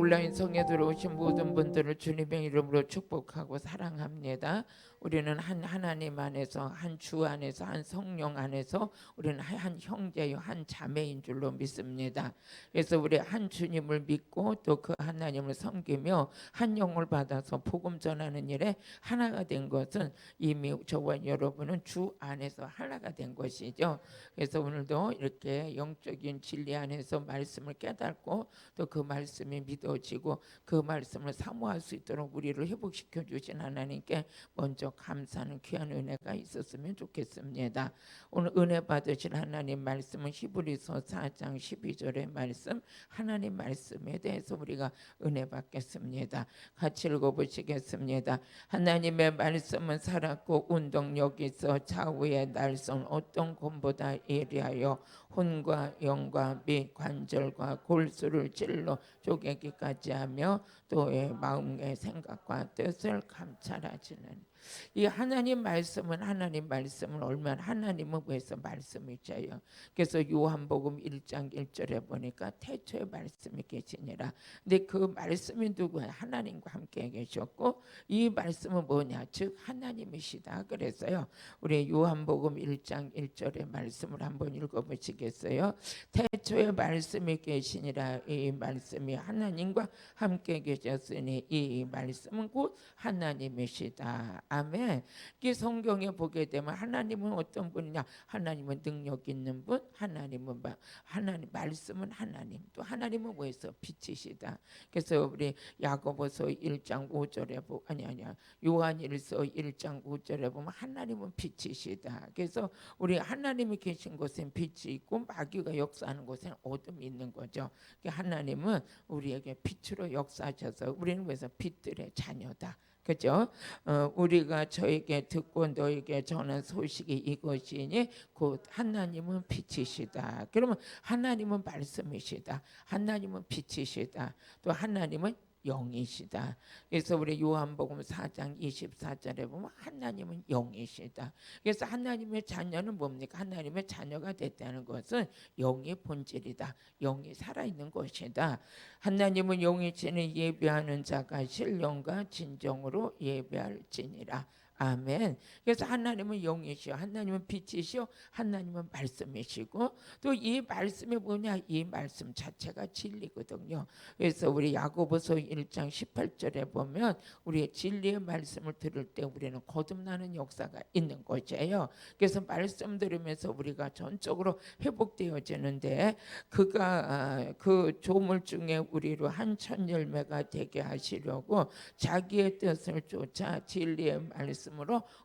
온라인 성에 들어오신 모든 분들을 주님의 이름으로 축복하고 사랑합니다. 우리는 한 하나님 안에서, 한 주 안에서, 한 성령 안에서 우리는 한 형제요 한 자매인 줄로 믿습니다. 그래서 우리 한 주님을 믿고 또 그 하나님을 섬기며 한 영을 받아서 복음 전하는 일에 하나가 된 것은 이미 저와 여러분은 주 안에서 하나가 된 것이죠. 그래서 오늘도 이렇게 영적인 진리 안에서 말씀을 깨닫고 또 그 말씀이 믿어지고 그 말씀을 사모할 수 있도록 우리를 회복시켜 주신 하나님께 먼저 감사하는 귀한 은혜가 있었으면 좋겠습니다. 오늘 은혜 받으실 하나님 말씀은 히브리서 4장 12절의 말씀, 하나님 말씀에 대해서 우리가 은혜 받겠습니다. 같이 읽어보시겠습니다. 하나님의 말씀은 살았고 운동력이 있어 좌우의 날선 어떤 곰보다 예리하여 혼과 영과 및 관절과 골수를 찔러 쪼개기까지 하며 또의 마음의 생각과 뜻을 감찰하시는 이 하나님 말씀은 하나님 말씀을 얼마나 하나님은 위해서 말씀이셔요. 그래서 요한복음 1장 1절에 보니까 태초에 말씀이 계시니라. 근데 그 말씀이 누구야? 하나님과 함께 계셨고 이 말씀은 뭐냐? 즉 하나님이시다. 그래서요. 우리 요한복음 1장 1절의 말씀을 한번 읽어보시겠어요? 태초에 말씀이 계시니라. 이 말씀이 하나님과 함께 계셨으니 이 말씀은 곧 하나님이시다. 아멘. 이 성경에 보게 되면 하나님은 어떤 분이냐? 하나님은 능력 있는 분, 하나님은 하나님 말씀은 하나님, 또 하나님은 뭐에서 빛이시다. 그래서 우리 야고보서 1장 5절에 아니야 요한일서 1장 5절에 보면 하나님은 빛이시다. 그래서 우리 하나님이 계신 곳엔 빛이 있고 마귀가 역사하는 곳엔 어둠이 있는 거죠. 하나님은 우리에게 빛으로 역사하셔서 우리는 그래서 빛들의 자녀다. 그죠? 우리가 저에게 듣고 너에게 전한 소식이 이것이니 곧 하나님은 빛이시다. 그러면 하나님은 말씀이시다. 하나님은 빛이시다. 또 하나님은 영이시다. 그래서 우리 요한복음 4장 24절에 보면 하나님은 영이시다. 그래서 하나님의 자녀는 뭡니까? 하나님의 자녀가 됐다는 것은 영의 본질이다. 영이 살아있는 것이다. 하나님은 영이시니 예배하는 자가 신령과 진정으로 예배할지니라. 아멘. 그래서 하나님은 영이시오, 하나님은 빛이시오, 하나님은 말씀이시고 또 이 말씀이 뭐냐? 이 말씀 자체가 진리거든요. 그래서 우리 야고보서 1장 18절에 보면 우리의 진리의 말씀을 들을 때 우리는 거듭나는 역사가 있는 것이에요. 그래서 말씀 들으면서 우리가 전적으로 회복되어지는데 그가 그 조물 중에 우리로 한 천 열매가 되게 하시려고 자기의 뜻을 쫓아 진리의 말씀으로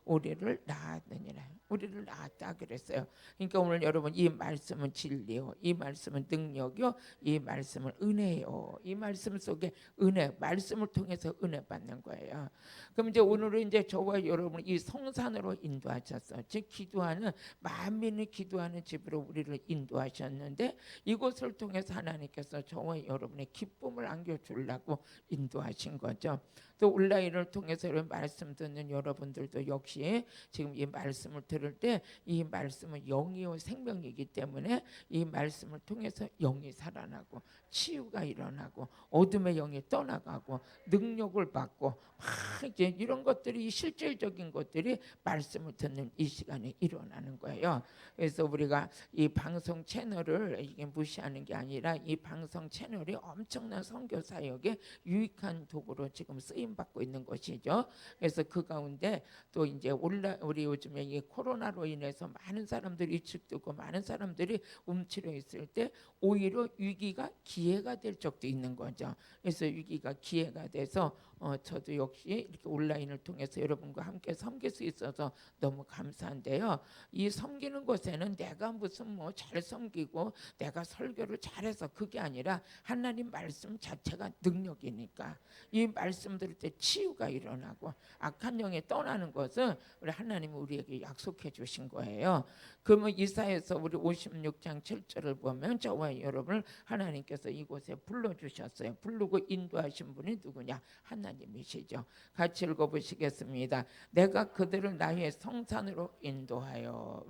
우리를 낳았느니라. 우리를 낳았다 그랬어요. 그러니까 오늘 여러분 이 말씀은 진리요, 이 말씀은 능력이요, 이 말씀은 은혜요. 이 말씀 속에 은혜, 말씀을 통해서 은혜 받는 거예요. 그럼 이제 오늘은 이제 저와 여러분 이 성산으로 인도하셨어. 즉 기도하는 만민이 기도하는 집으로 우리를 인도하셨는데 이곳을 통해서 하나님께서 저와 여러분의 기쁨을 안겨주려고 인도하신 거죠. 또 온라인을 통해서 말씀 듣는 여러분들도 역시 지금 이 말씀을 들을 때 이 말씀은 영이요 생명이기 때문에 이 말씀을 통해서 영이 살아나고 치유가 일어나고 어둠의 영이 떠나가고 능력을 받고 막 이제 이런 것들이 실질적인 것들이 말씀을 듣는 이 시간에 일어나는 거예요. 그래서 우리가 이 방송 채널을 이게 무시하는 게 아니라 이 방송 채널이 엄청난 선교 사역에 유익한 도구로 지금 쓰임 받고 있는 것이죠. 그래서 그 가운데 또 이제 우리 요즘에 이 코로나로 인해서 많은 사람들이 위축되고 많은 사람들이 움츠려 있을 때 오히려 위기가 기회가 될 적도 있는 거죠. 그래서 위기가 기회가 돼서 저도 역시 이렇게 온라인을 통해서 여러분과 함께 섬길 수 있어서 너무 감사한데요. 이 섬기는 곳에는 내가 무슨 뭐 잘 섬기고 내가 설교를 잘해서 그게 아니라 하나님 말씀 자체가 능력이니까 이 말씀 들을 때 치유가 일어나고 악한 영이 떠나는 것은 우리 하나님이 우리에게 약속해 주신 거예요. 그러면 이사야서 우리 56장 7절을 보면 저와 여러분을 하나님께서 이곳에 불러주셨어요. 부르고 인도하신 분이 누구냐? 하나님이시죠. 같이 읽어보시겠습니다. 내가 그들을 나의 성산으로 인도하여.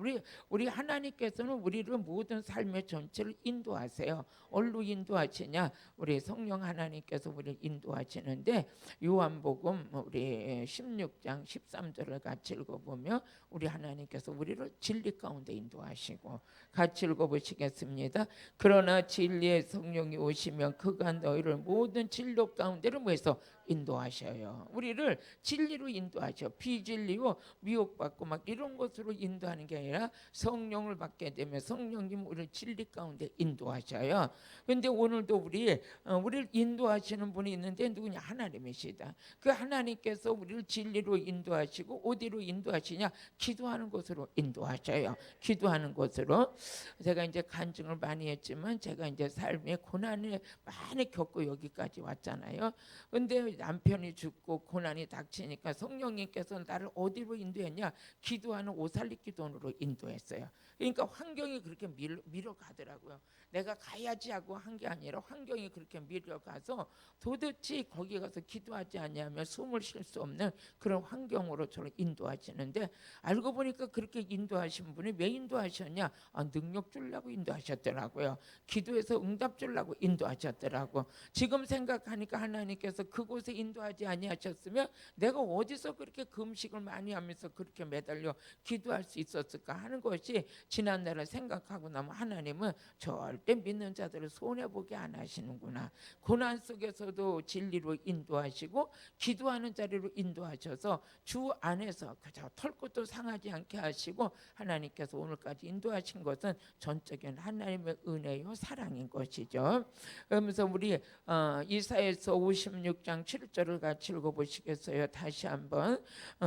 우리 하나님께서는 우리를 모든 삶의 전체를 인도하세요. 어디로 인도하시냐? 우리 성령 하나님께서 우리를 인도하시는데 요한복음 우리 16장 13절을 같이 읽어보면 우리 하나님께서 우리를 진리 가운데 인도하시고 같이 읽어보시겠습니다. 그러나 진리의 성령이 오시면 그가 너희를 모든 진로 가운데로 모여서 인도하셔요. 우리를 진리로 인도하셔. 비진리로 미혹받고 막 이런 것으로 인도하는 게 아니라 성령을 받게 되면 성령님 우리를 진리 가운데 인도하셔요. 그런데 오늘도 우리를 인도하시는 분이 있는데 누구냐? 하나님이시다. 그 하나님께서 우리를 진리로 인도하시고 어디로 인도하시냐? 기도하는 곳으로 인도하셔요. 기도하는 곳으로. 제가 이제 간증을 많이 했지만 제가 이제 삶의 고난을 많이 겪고 여기까지 왔잖아요. 그런데 남편이 죽고 고난이 닥치니까 성령님께서 나를 어디로 인도했냐? 기도하는 오살리기돈으로 인도했어요. 그러니까 환경이 그렇게 밀어가더라고요. 내가 가야지 하고 한 게 아니라 환경이 그렇게 밀어가서 도대체 거기 가서 기도하지 않냐면 숨을 쉴 수 없는 그런 환경으로 저를 인도하시는데 알고 보니까 그렇게 인도하신 분이 왜 인도하셨냐? 능력 주려고 인도하셨더라고요. 기도해서 응답 주려고 인도하셨더라고. 지금 생각하니까 하나님께서 그곳에 인도하지 아니하셨으면 내가 어디서 그렇게 금식을 많이 하면서 그렇게 매달려 기도할 수 있었을까 하는 것이 지난날을 생각하고 나면 하나님은 절대 믿는 자들을 손해보게 안 하시는구나. 고난 속에서도 진리로 인도하시고 기도하는 자리로 인도하셔서 주 안에서 그저 털끝도 상하지 않게 하시고 하나님께서 오늘까지 인도하신 것은 전적인 하나님의 은혜요 사랑인 것이죠. 그러면서 우리 이사야서 56장 7절을 같이 읽어보시겠어요? 다시 한번.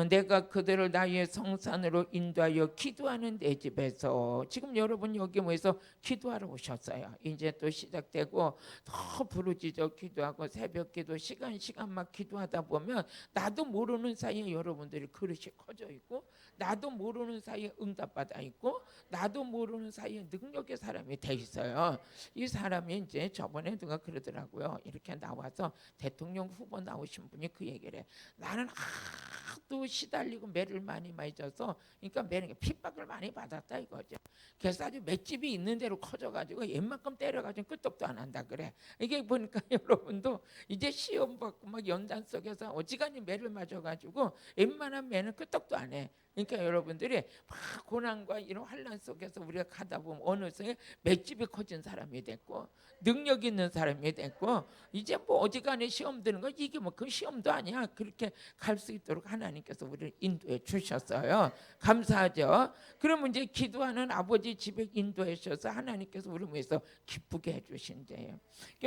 내가 그들을 나의 성산으로 인도하여 기도하는 내 집에서. 지금 여러분 여기 모여서 기도하러 오셨어요. 이제 또 시작되고 더 부르짖어 기도하고 새벽 기도 시간 막 기도하다 보면 나도 모르는 사이에 여러분들이 그릇이 커져 있고 나도 모르는 사이에 응답받아 있고 나도 모르는 사이에 능력의 사람이 돼 있어요. 이 사람이 이제 저번에 누가 그러더라고요. 이렇게 나와서 대통령 후보 나오신 분이 그 얘기를 해. 나는 하도 시달리고 매를 많이 맞아서 그러니까 매는 핍박을 많이 받았다 이거죠. 그래서 아주 맷집이 있는 대로 커져가지고 옛만큼 때려가지고 끄떡도 안 한다 그래. 이게 보니까 여러분도 이제 시험 받고 막 연단 속에서 어지간히 매를 맞아가지고 웬만한 매는 끄떡도 안 해. 그러니까 여러분들이 막 고난과 이런 환난 속에서 우리가 가다 보면 어느새 맷집이 커진 사람이 됐고 능력 있는 사람이 됐고 이제 뭐 어지간히 시험 드는 거 이게 뭐 그 시험도 아니야. 그렇게 갈 수 있도록 하나님께서 우리를 인도해 주셨어요. 감사하죠. 그러면 이제 기도하는 아버지 집에 인도해 주셔서 하나님께서 우리를 위해서 기쁘게 해주신대요.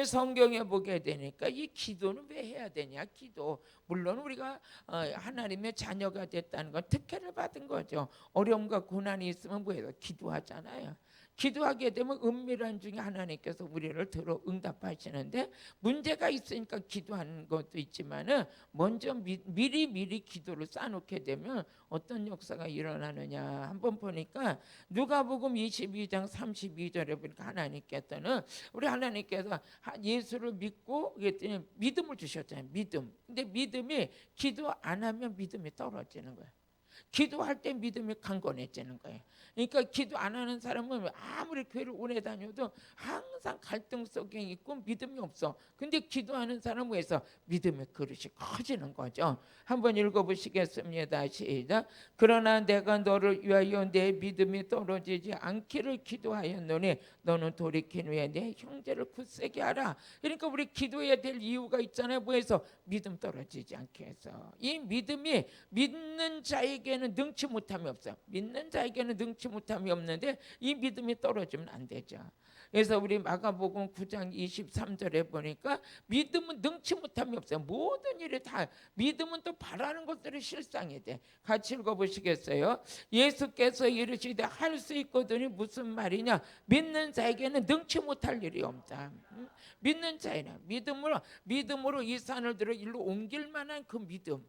성경에 보게 되니까 이 기도는 왜 해야 되냐? 기도 물론 우리가 하나님의 자녀가 됐다는 건 특혜를 받은 거죠. 어려움과 고난이 있으면 뭐해요? 기도하잖아요. 기도하게 되면 은밀한 중에 하나님께서 우리를 들어 응답하시는데 문제가 있으니까 기도하는 것도 있지만은 먼저 미리 기도를 쌓아놓게 되면 어떤 역사가 일어나느냐 한번 보니까 누가복음 22장 32절에 보니까 하나님께서는 우리 하나님께서 예수를 믿고 그랬더니 믿음을 주셨잖아요. 믿음. 근데 믿음이 기도 안 하면 믿음이 떨어지는 거예요. 기도할 때 믿음이 강건해지는 거예요. 그러니까 기도 안 하는 사람은 아무리 교회를 오래 다녀도 항상 갈등 속에 있고 믿음이 없어. 근데 기도하는 사람은 왜서 믿음의 그릇이 커지는 거죠. 한번 읽어보시겠습니다. 시작. 그러나 내가 너를 위하여 내 믿음이 떨어지지 않기를 기도하였노니 너는 돌이킨 후에 내 형제를 굳세게 하라. 그러니까 우리 기도해야 될 이유가 있잖아요. 뭐해서 믿음 떨어지지 않게 해서. 이 믿음이 믿는 자에게는 능치 못함이 없어요. 믿는 자에게는 능치 못함이 없는데 이 믿음이 떨어지면 안 되죠. 그래서 우리 마가복음 9장 23절에 보니까 믿음은 능치 못함이 없어요. 모든 일이 다 믿음은 또 바라는 것들이 실상이 돼. 같이 읽어보시겠어요? 예수께서 이르시되 할 수 있거든이 무슨 말이냐? 믿는 자에게는 능치 못할 일이 없다. 믿는 자에는 믿음으로 이 산을 들어 일로 옮길 만한 그 믿음,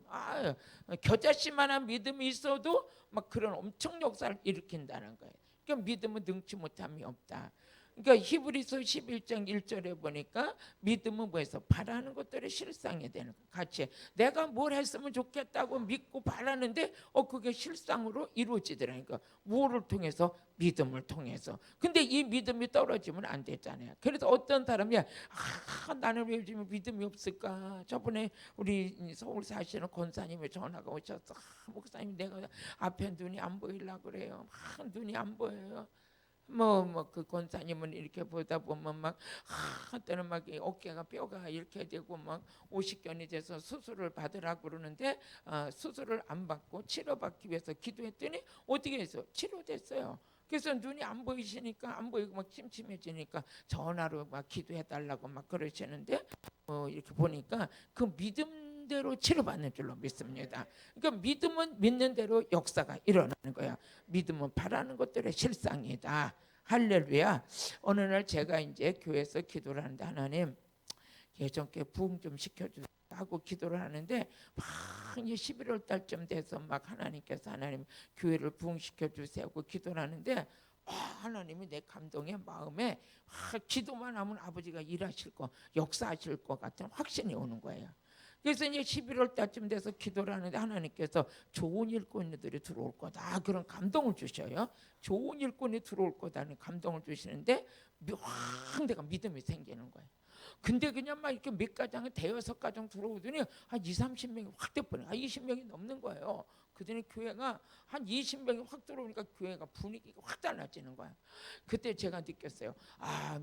겨자씨만한 믿음이 있어도 막 그런 엄청 역사를 일으킨다는 거예요. 그러니까 믿음은 능치 못함이 없다. 그러니까 히브리서 11장 1절에 보니까 믿음은 뭐해서 바라는 것들이 실상이 되는 거예요. 같이 내가 뭘 했으면 좋겠다고 믿고 바라는데 그게 실상으로 이루어지더라니까. 뭐를 통해서? 믿음을 통해서. 근데 이 믿음이 떨어지면 안 되잖아요. 그래서 어떤 사람이 나는 왜 요즘 믿음이 없을까? 저번에 우리 서울 사시는 권사님의 전화가 오셔서 목사님 내가 앞에 눈이 안 보이려고 그래요. 눈이 안 보여요. 그 권사님은 이렇게 보다 보면 막 때는 막 어깨가 뼈가 이렇게 되고 막 오십견이 돼서 수술을 받으라고 그러는데 수술을 안 받고 치료받기 위해서 기도했더니 어떻게 해서 치료됐어요. 그래서 눈이 안 보이시니까 안 보이고 막 침침해지니까 전화로 막 기도해 달라고 막 그러시는데 이렇게 보니까 그 믿음대로 치료받는 줄로 믿습니다. 그러니까 믿음은 믿는 대로 역사가 일어나는 거야. 믿음은 바라는 것들의 실상이다. 할렐루야. 어느 날 제가 이제 교회에서 기도를 하는데 하나님 예전께 부흥 좀 시켜주세요 하고 기도를 하는데 막 이제 11월 달쯤 돼서 막 하나님께서 하나님 교회를 부흥시켜 주세요 하고 기도를 하는데 하나님이 내 감동의 마음에 기도만 하면 아버지가 일하실 거 역사하실 것 같은 확신이 오는 거예요. 그래서 이제 11월 달쯤 돼서 기도를 하는데 하나님께서 좋은 일꾼들이 들어올 거다 그런 감동을 주셔요. 좋은 일꾼이 들어올 거다는 감동을 주시는데 확 내가 믿음이 생기는 거예요. 근데 그냥 막 이렇게 몇 가정은 대여섯 가정 들어오더니 한 2, 30명이 확 돼버려. 20명이 넘는 거예요. 그더니 교회가 한 20명이 확 들어오니까 교회가 분위기가 확 달라지는 거예요. 그때 제가 느꼈어요.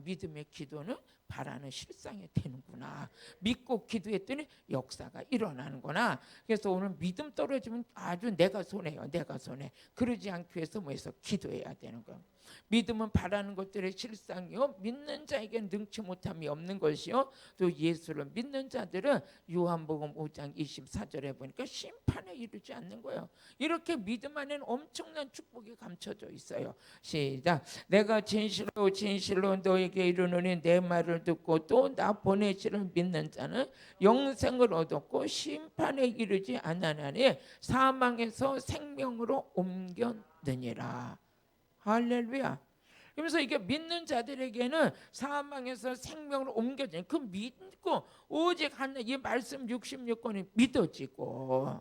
믿음의 기도는 바라는 실상이 되는구나. 믿고 기도했더니 역사가 일어나는구나. 그래서 오늘 믿음 떨어지면 아주 내가 손해요. 내가 손해. 그러지 않기 위해서 뭐해서 기도해야 되는 거예요. 믿음은 바라는 것들의 실상이요 믿는 자에게는 능치 못함이 없는 것이요 또 예수를 믿는 자들은 요한복음 5장 24절에 보니까 심판에 이르지 않는 거예요. 이렇게 믿음 안에는 엄청난 축복이 감춰져 있어요. 시작. 내가 진실로 너에게 이르노니 내 말을 듣고 또 나 보내시를 믿는 자는 영생을 얻었고 심판에 이르지 않으나니 사망에서 생명으로 옮겼느니라. 할렐루야. 그러면서 이게 믿는 자들에게는 사망에서 생명으로 옮겨지는 그 믿고 오직 이 말씀 66권이 믿어지고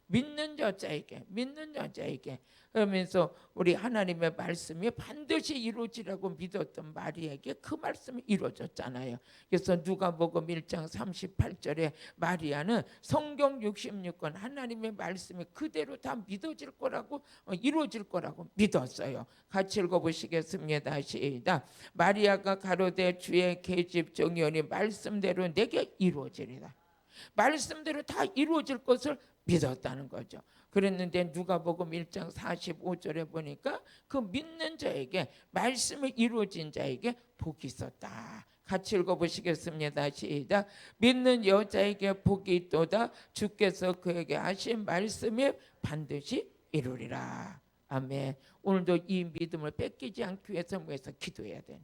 믿는 자에게 그러면서 우리 하나님의 말씀이 반드시 이루어지라고 믿었던 마리아에게 그 말씀이 이루어졌잖아요. 그래서 누가복음 1장 38절에 마리아는 성경 66권 하나님의 말씀이 그대로 다 믿어질 거라고 이루어질 거라고 믿었어요. 같이 읽어보시겠습니다. 시작. 마리아가 가로되 주의 계집 정연이 말씀대로 내게 이루어지리라. 말씀대로 다 이루어질 것을 믿었다는 거죠. 그랬는데 누가복음 1장 45절에 보니까 그 믿는 자에게 말씀이 이루어진 자에게 복이 있었다. 같이 읽어보시겠습니다. 시작. 믿는 여자에게 복이 있도다. 주께서 그에게 하신 말씀이 반드시 이루리라. 아멘. 오늘도 이 믿음을 뺏기지 않기 위해서 뭐해서 기도해야 돼.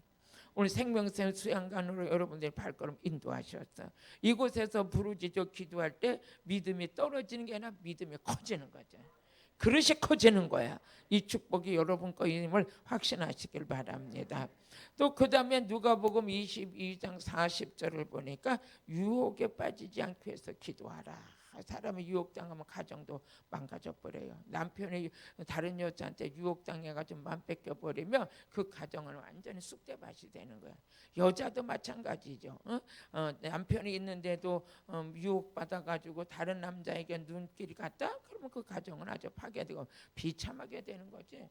오늘 생명샘 수양관으로 여러분들이 발걸음 인도하셨어. 이곳에서 부르짖어 기도할 때 믿음이 떨어지는 게 아니라 믿음이 커지는 거죠. 그릇이 커지는 거야. 이 축복이 여러분 거임을 확신하시길 바랍니다. 또 그 다음에 누가복음 22장 40절을 보니까 유혹에 빠지지 않기 위해서 기도하라. 사람이 유혹당하면 가정도 망가져 버려요. 남편이 다른 여자한테 유혹당해가지고 맘 뺏겨버리면 그 가정은 완전히 쑥대밭이 되는 거야. 여자도 마찬가지죠. 남편이 있는데도 유혹받아가지고 다른 남자에게 눈길이 갔다? 그러면 그 가정은 아주 파괴되고 비참하게 되는 거지.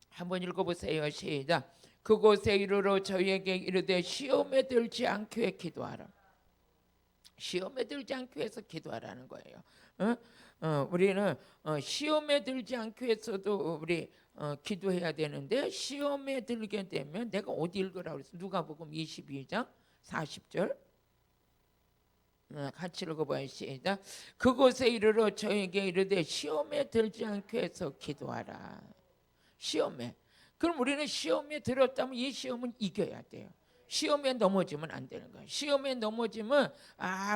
한번 읽어보세요. 시작. 그곳에 이르러 저희에게 이르되 시험에 들지 않게 기도하라. 시험에 들지 않기 위해서 기도하라는 거예요. 우리는 시험에 들지 않기 위해서도 우리 기도해야 되는데 시험에 들게 되면 내가 어디 읽으라고 그랬어? 누가복음 22장 40절 같이 읽어봐요. 시작. 그곳에 이르러 저에게 이르되 시험에 들지 않게 해서 기도하라. 시험에. 그럼 우리는 시험에 들었다면 이 시험은 이겨야 돼요. 시험에 넘어지면 안 되는 거예요. 시험에 넘어지면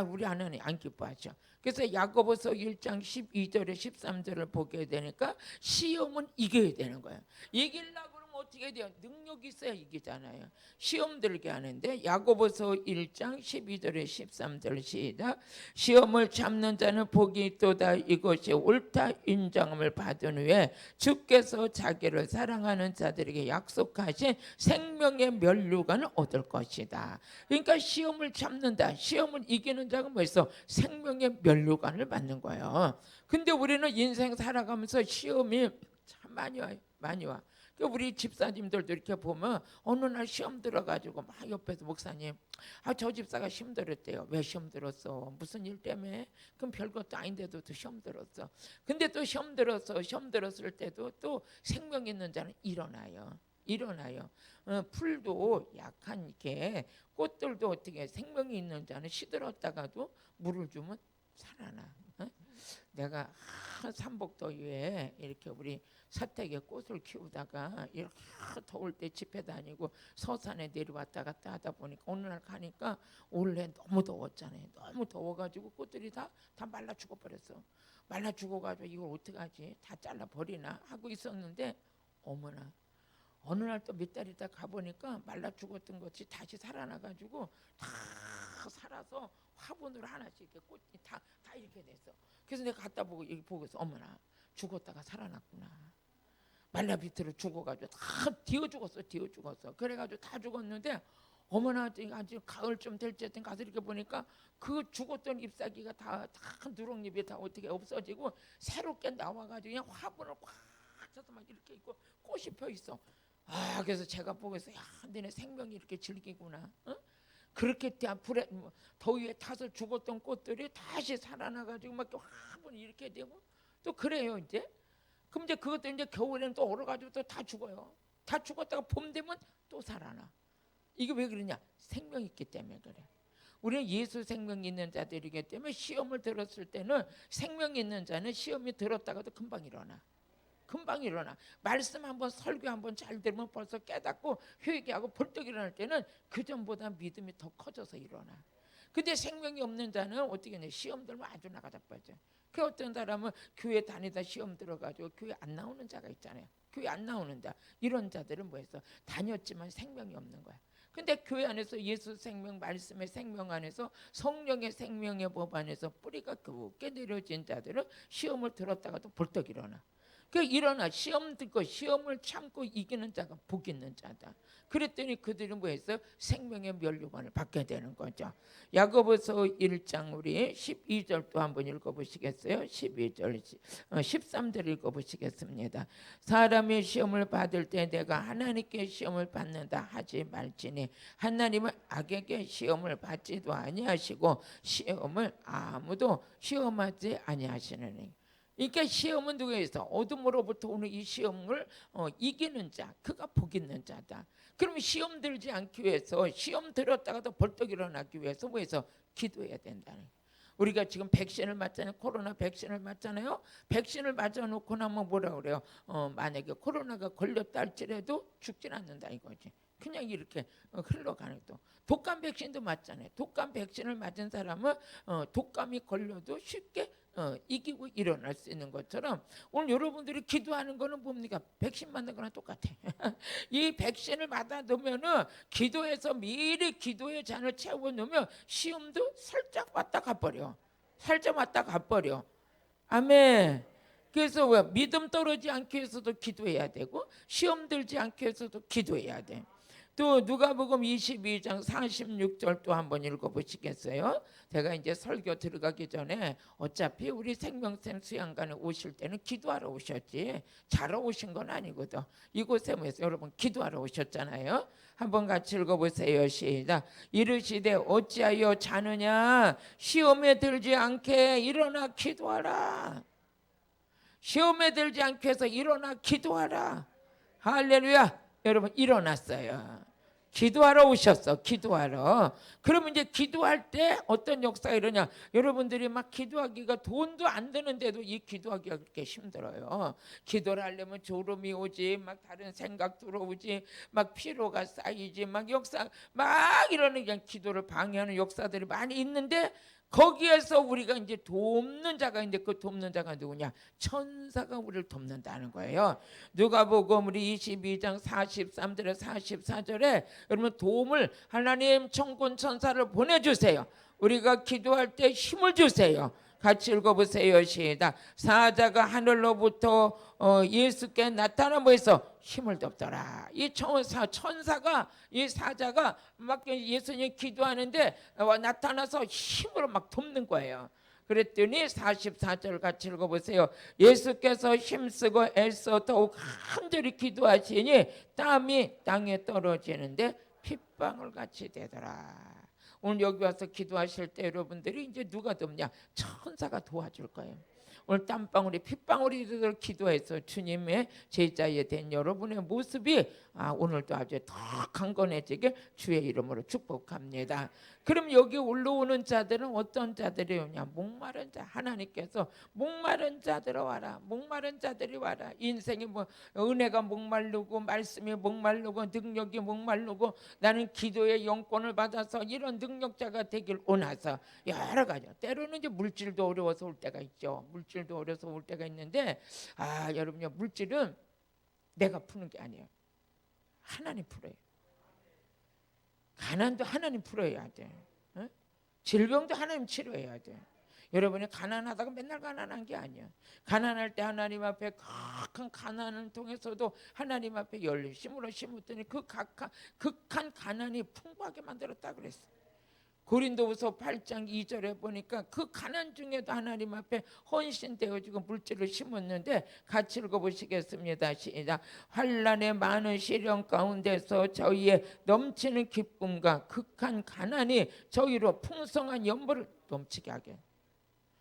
우리 하나님 안 기뻐하죠. 그래서 야고보서 1장 12절에 13절을 보게 되니까 시험은 이겨야 되는 거예요. 이기려고 그러면 어떻게 돼요? 능력이 있어야 이기잖아요. 시험 들게 하는데 야고보서 1장 12절에 13절 시작. 시험을 참는 자는 복이 있도다. 이것이 옳다 인정함을 받은 후에 주께서 자기를 사랑하는 자들에게 약속하신 생명의 면류관을 얻을 것이다. 그러니까 시험을 참는다. 시험을 이기는 자가 뭐였어? 생명의 면류관을 받는 거예요. 근데 우리는 인생 살아가면서 시험이 참 많이 와요. 많이 와. 우리 집사님들도 이렇게 보면 어느 날 시험 들어가지고 막 옆에서 목사님 저 집사가 시험 들었대요. 왜 시험 들었어? 무슨 일 때문에? 그럼 별것도 아닌데도 또 시험 들었어. 근데 또 시험 들었을 때도 또 생명 있는 자는 일어나요. 풀도 약한 이렇게 꽃들도 어떻게 생명이 있는 자는 시들었다가도 물을 주면 살아나. 내가 삼복더위에 이렇게 우리 사택에 꽃을 키우다가 이렇게 더울 때 집회 다니고 서산에 내려왔다 갔다 하다 보니까 어느 날 가니까 올해 너무 더웠잖아요. 너무 더워가지고 꽃들이 다 말라 죽어버렸어. 말라 죽어가지고 이걸 어떡하지? 다 잘라 버리나 하고 있었는데 어머나 어느 날 또 몇 달 있다 가보니까 말라 죽었던 것이 다시 살아나가지고 다 살아서 화분으로 하나씩 이렇게 꽃이 다 이렇게 됐어. 그래서 내가 갖다 보고 여기 보고서 어머나 죽었다가 살아났구나. 말라 비틀어 죽어가지고 다 뒤어 죽었어. 그래가지고 다 죽었는데 어머나 아주 가을쯤 될 때쯤 가서 이렇게 보니까 그 죽었던 잎사귀가 다 누렁잎이 다 어떻게 없어지고 새롭게 나와가지고 그냥 화분을 꽉 차서 막 이렇게 있고 꽃이 펴 있어. 그래서 제가 보고서 야, 너네 생명이 이렇게 즐기구나. 그렇게 불에 더위에 타서 죽었던 꽃들이 다시 살아나가지고 막 화분이 이렇게 되고 또 그래요 이제. 그럼 이제 그것도 이제 겨울에는 또 얼어가지고 또 다 죽어요. 다 죽었다가 봄 되면 또 살아나. 이게 왜 그러냐? 생명이 있기 때문에 그래. 우리는 예수 생명이 있는 자들이기 때문에 시험을 들었을 때는 생명이 있는 자는 시험이 들었다가도 금방 일어나. 말씀 한번 설교 한번 잘 들으면 벌써 깨닫고 회개하고 벌떡 일어날 때는 그 전보다 믿음이 더 커져서 일어나. 근데 생명이 없는 자는 어떻게 해? 시험 들면 아주 나가다 빠져. 그 어떤 사람은 교회 다니다 시험 들어가지고 교회 안 나오는 자가 있잖아요. 교회 안 나오는 자 이런 자들은 뭐했어? 다녔지만 생명이 없는 거야. 근데 교회 안에서 예수 생명 말씀의 생명 안에서 성령의 생명의 법 안에서 뿌리가 깊게 내려진 자들은 시험을 들었다가도 벌떡 일어나. 일어나 시험 듣고 시험을 참고 이기는 자가 복 있는 자다. 그랬더니 그들은 뭐했어요? 생명의 면류관을 받게 되는 거죠. 야고보서 1장 우리 12절 또 한번 읽어보시겠어요? 12절 13절 읽어보시겠습니다. 사람의 시험을 받을 때 내가 하나님께 시험을 받는다 하지 말지니 하나님은 악에게 시험을 받지도 아니하시고 시험을 아무도 시험하지 아니하시느니. 그러니까 시험은 누구에 있어? 어둠으로부터 오는 이 시험을 이기는 자, 그가 복 있는 자다. 그러면 시험 들지 않기 위해서 시험 들었다가도 벌떡 일어나기 위해서 뭐해서 기도해야 된다는 거예요. 우리가 지금 백신을 맞잖아요. 코로나 백신을 맞잖아요. 백신을 맞아놓고 나면 뭐라 그래요? 만약에 코로나가 걸렸다 할지라도 죽진 않는다 이거지. 그냥 이렇게 흘러가는 또 독감 백신도 맞잖아요. 독감 백신을 맞은 사람은 독감이 걸려도 쉽게 이기고 일어날 수 있는 것처럼 오늘 여러분들이 기도하는 거는 뭡니까? 백신 맞는 거랑 똑같아. 이 백신을 맞아 놓으면은 기도해서 미리 기도의 잔을 채워 놓으면 시험도 살짝 왔다 가버려. 아멘. 그래서 왜 믿음 떨어지지 않게 해서도 기도해야 되고 시험 들지 않게 해서도 기도해야 돼. 또 누가복음 22장 46절 또 한번 읽어보시겠어요? 제가 이제 설교 들어가기 전에 어차피 우리 생명샘 수양관에 오실 때는 기도하러 오셨지 자러 오신 건 아니거든. 이곳에 모여서 여러분 기도하러 오셨잖아요. 한번 같이 읽어보세요. 시작. 이르시되 어찌하여 자느냐 시험에 들지 않게 일어나 기도하라. 시험에 들지 않게 해서 일어나 기도하라. 할렐루야. 여러분 일어났어요. 기도하러 오셨어. 기도하러. 그러면 이제 기도할 때 어떤 역사가 일어나냐. 여러분들이 막 기도하기가 돈도 안 드는데도 이 기도하기가 그렇게 힘들어요. 기도를 하려면 졸음이 오지, 막 다른 생각 들어오지, 막 피로가 쌓이지, 막 역사 막 이러는 그냥 기도를 방해하는 역사들이 많이 있는데 거기에서 우리가 이제 돕는 자가 있는데 그 돕는 자가 누구냐? 천사가 우리를 돕는다는 거예요. 누가복음 우리 22장 43절에 44절에 여러분 도움을 하나님 천군 천사를 보내주세요. 우리가 기도할 때 힘을 주세요. 같이 읽어보세요. 시작. 사자가 하늘로부터 예수께 나타나면서 힘을 덮더라. 이 천사가 이 사자가 막 예수님 기도하는데 나타나서 힘으로 막 돕는 거예요. 그랬더니 44절 같이 읽어보세요. 예수께서 힘쓰고 애써 더욱 간절히 기도하시니 땀이 땅에 떨어지는데 핏방울 같이 되더라. 오늘 여기 와서 기도하실 때 여러분들이 이제 누가 돕냐? 천사가 도와줄 거예요. 오늘 땀방울이 핏방울이 되도록 기도해서 주님의 제자에 된 여러분의 모습이 오늘도 아주 더 강건해지길 주의 이름으로 축복합니다. 그럼 여기 올라오는 자들은 어떤 자들이 오냐? 목마른 자. 하나님께서 목마른 자들아 와라. 목마른 자들이 와라. 인생이 뭐 은혜가 목마르고 말씀이 목마르고 능력이 목마르고 나는 기도의 영권을 받아서 이런 능력자가 되길 원해서 여러 가지. 때로는 이제 물질도 어려워서 올 때가 있죠. 물질도 어려워서 올 때가 있는데 여러분요 물질은 내가 푸는 게 아니에요. 하나님 풀어요. 가난도 하나님 풀어야 돼. 질병도 하나님 치료해야 돼. 여러분이 가난하다가 맨날 가난한 게 아니야. 가난할 때 하나님 앞에 극한 가난을 통해서도 하나님 앞에 열심으로 심었더니 그 극한 가난이 풍부하게 만들었다 그랬어. 고린도후서 8장 2절에 보니까 그 가난 중에도 하나님 앞에 헌신되어지고 물질을 심었는데 같이 읽어보시겠습니다. 시작. 환난의 많은 시련 가운데서 저희의 넘치는 기쁨과 극한 가난이 저희로 풍성한 연보를 넘치게 하게.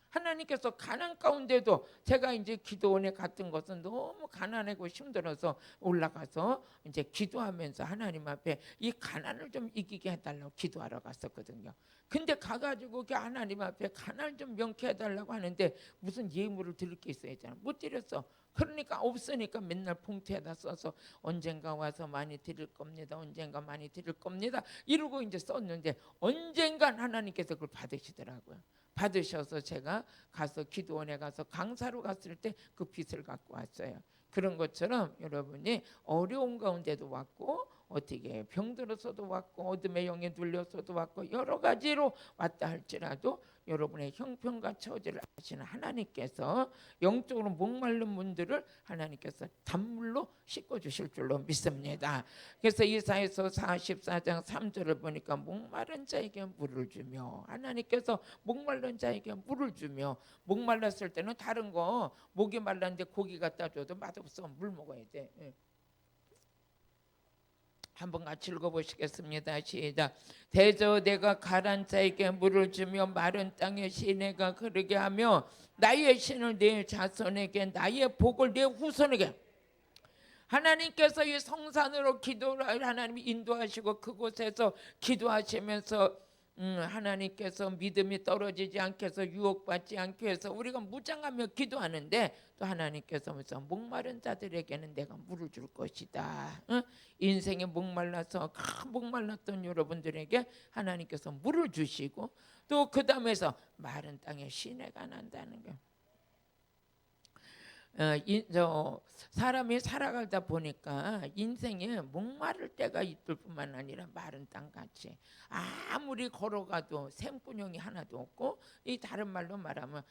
하나님께서 가난 가운데도 제가 이제 기도원에 갔던 것은 너무 가난하고 힘들어서 올라가서 이제 기도하면서 하나님 앞에 이 가난을 좀 이기게 해달라고 기도하러 갔었거든요. 근데 가가지고 하나님 앞에 가난을 좀 명쾌해달라고 하는데 무슨 예물을 드릴 게 있어야 잖아. 못 드렸어. 그러니까 없으니까 맨날 봉투에다 써서 언젠가 와서 많이 드릴 겁니다. 언젠가 많이 드릴 겁니다. 이러고 이제 썼는데 언젠간 하나님께서 그걸 받으시더라고요. 받으셔서 제가 가서 기도원에 가서 강사로 갔을 때 그 빚을 갖고 왔어요. 그런 것처럼 여러분이 어려운 가운데도 왔고 어떻게 병들어서도 왔고 어둠의 영에 눌려서도 왔고 여러 가지로 왔다 할지라도 여러분의 형편과 처지를 아시는 하나님께서 영적으로 목마른 분들을 하나님께서 단물로 씻어주실 줄로 믿습니다. 그래서 이사야서 44장 3절을 보니까 목마른 자에게 물을 주며 하나님께서 목마른 자에게 물을 주며 목말랐을 때는 다른 거 목이 말랐는데 고기 갖다 줘도 맛없어. 물 먹어야 돼. 한번 같이 읽어보시겠습니다. 시작. 대저 내가 가란 자에게 물을 주며 마른 땅에 시내가 흐르게 하며 나의 신을 내 자손에게 나의 복을 내 후손에게. 하나님께서 이 성산으로 기도를 하나님이 인도하시고 그곳에서 기도하시면서 하나님께서 믿음이 떨어지지 않게 해서 유혹받지 않게 해서 우리가 무장하며 기도하는데 또 하나님께서 목마른 자들에게는 내가 물을 줄 것이다. 인생에 목말라서 목말랐던 여러분들에게 하나님께서 물을 주시고 또 그 다음에서 마른 땅에 시내가 난다는 거예요. 사람이 살아가다 보니까 인생에 목마를 때가 있을 뿐만 아니라 마른 땅같이 아무리 걸어가도 생분형이 하나도 없고, 이 다른 말로 말하면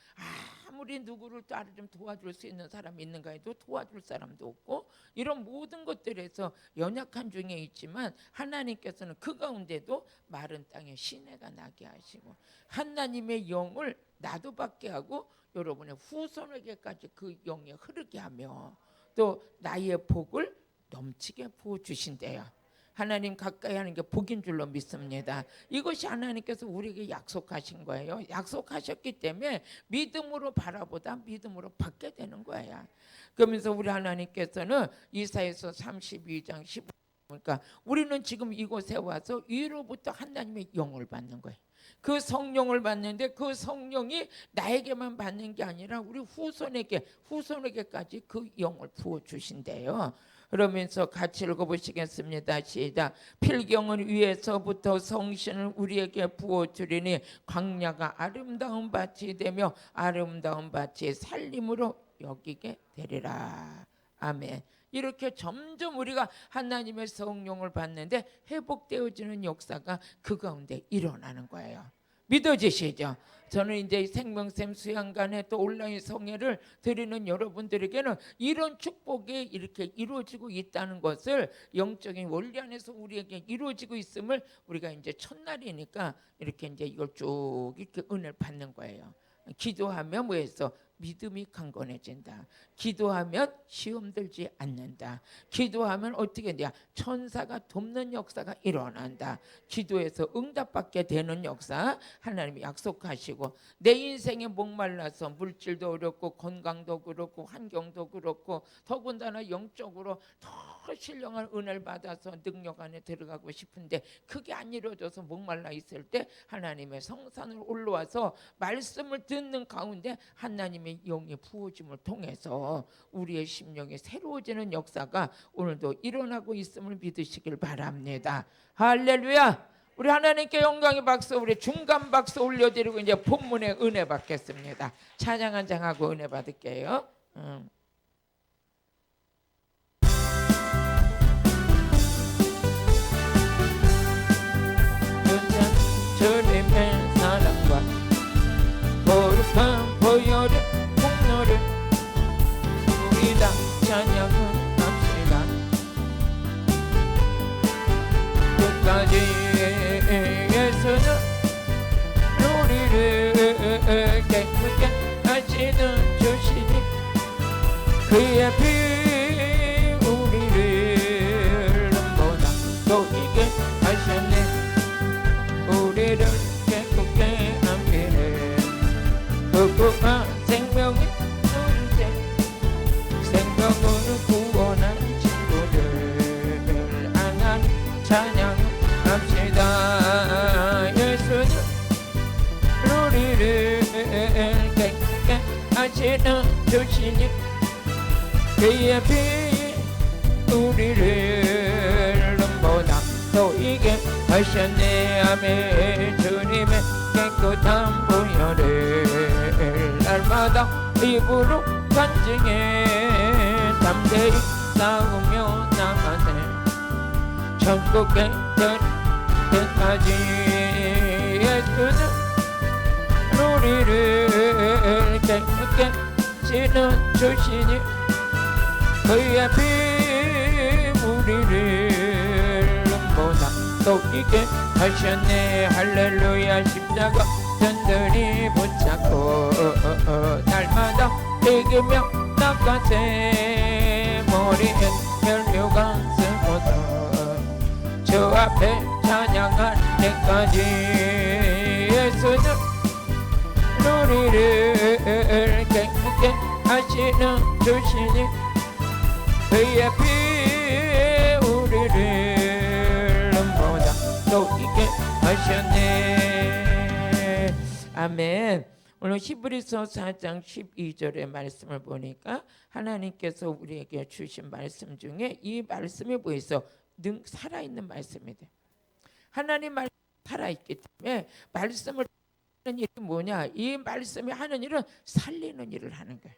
아무리 누구를 나를 좀 도와줄 수 있는 사람이 있는가 해도 도와줄 사람도 없고, 이런 모든 것들에서 연약한 중에 있지만 하나님께서는 그 가운데도 마른 땅에 시내가 나게 하시고 하나님의 영을 나도 받게 하고 여러분의 후손에게까지 그 영이 흐르게 하며 또 나의 복을 넘치게 부어주신대요. 하나님 가까이 하는 게 복인 줄로 믿습니다. 이것이 하나님께서 우리에게 약속하신 거예요. 약속하셨기 때문에 믿음으로 바라보다 믿음으로 받게 되는 거예요. 그러면서 우리 하나님께서는 이사야서 32장 15절, 그러니까 우리는 지금 이곳에 와서 위로부터 하나님의 영을 받는 거예요. 그 성령을 받는데 그 성령이 나에게만 받는 게 아니라 우리 후손에게까지 그 영을 부어 주신대요. 그러면서 같이 읽어보시겠습니다. 시작. 필경은 위에서부터 성신을 우리에게 부어 주리니 광야가 아름다운 밭이 되며 아름다운 밭이 살림으로 여기게 되리라. 아멘. 이렇게 점점 우리가 하나님의 성령을 받는데 회복되어지는 역사가 그 가운데 일어나는 거예요. 믿어지시죠? 저는 이제 생명샘 수양관에 또 온라인 성회를 드리는 여러분들에게는 이런 축복이 이렇게 이루어지고 있다는 것을, 영적인 원리 안에서 우리에게 이루어지고 있음을 우리가 이제 첫날이니까 이렇게 이제 이걸 쭉 이렇게 은혜를 받는 거예요. 기도하면 뭐했어? 믿음이 강건해진다. 기도하면 시험 들지 않는다. 기도하면 어떻게 돼요? 천사가 돕는 역사가 일어난다. 기도해서 응답받게 되는 역사 하나님이 약속하시고, 내 인생에 목말라서 물질도 어렵고 건강도 그렇고 환경도 그렇고 더군다나 영적으로 더 신령한 은혜를 받아서 능력 안에 들어가고 싶은데 그게 안 이루어져서 목말라 있을 때 하나님의 성산을 올라와서 말씀을 듣는 가운데 하나님의 영의 부어짐을 통해서 우리의 심령이 새로워지는 역사가 오늘도 일어나고 있음을 믿으시길 바랍니다. 할렐루야. 우리 하나님께 영광의 박수, 우리 중간 박수 올려드리고 이제 본문의 은혜 받겠습니다. 찬양 한 장하고 은혜 받을게요. 주님의 사랑과 거룩한 보혈의 폭로를 우리 다 찬양합시다. 끝까지 예수는 우리를 깨끗게 하시는 주시니 그의 피 우리를 눈보다 또 이게 하셨네. 우리를 깨끗게 함께해 그구한 생명의 존재, 생명으로 구원한 친구들 하나님 찬양합시다. 예수는 우리를 깨끗게 하시는 주시니 그의 피 우리를 눈보다 또 이게 하셨네. 아멘. 주님의 깨끗한 보혈을 날마다 입으로 간증해 담대히 싸우며 나가네. 천국에 들 때까지 예수는 우리를 깨끗게 하시는 주시니 그의 피 우리를 눈보다 또 이게 하셨네. 할렐루야. 십자가 든든히 붙잡고 날마다 이기며 나가세. 머리엔 혈류가 스고서 저 앞에 찬양할 때까지 예수는 우리를 깨끗게 하시는 주시니 그의 피 우리를 눈보다 또 이게 하셨네. 아멘. 오늘 히브리서 4장 12절의 말씀을 보니까 하나님께서 우리에게 주신 말씀 중에 이 말씀이 뭐있어? 살아있는 말씀이다. 하나님 말씀 살아있기 때문에 말씀을 하는 일이 뭐냐? 이 말씀이 하는 일은 살리는 일을 하는 거예요.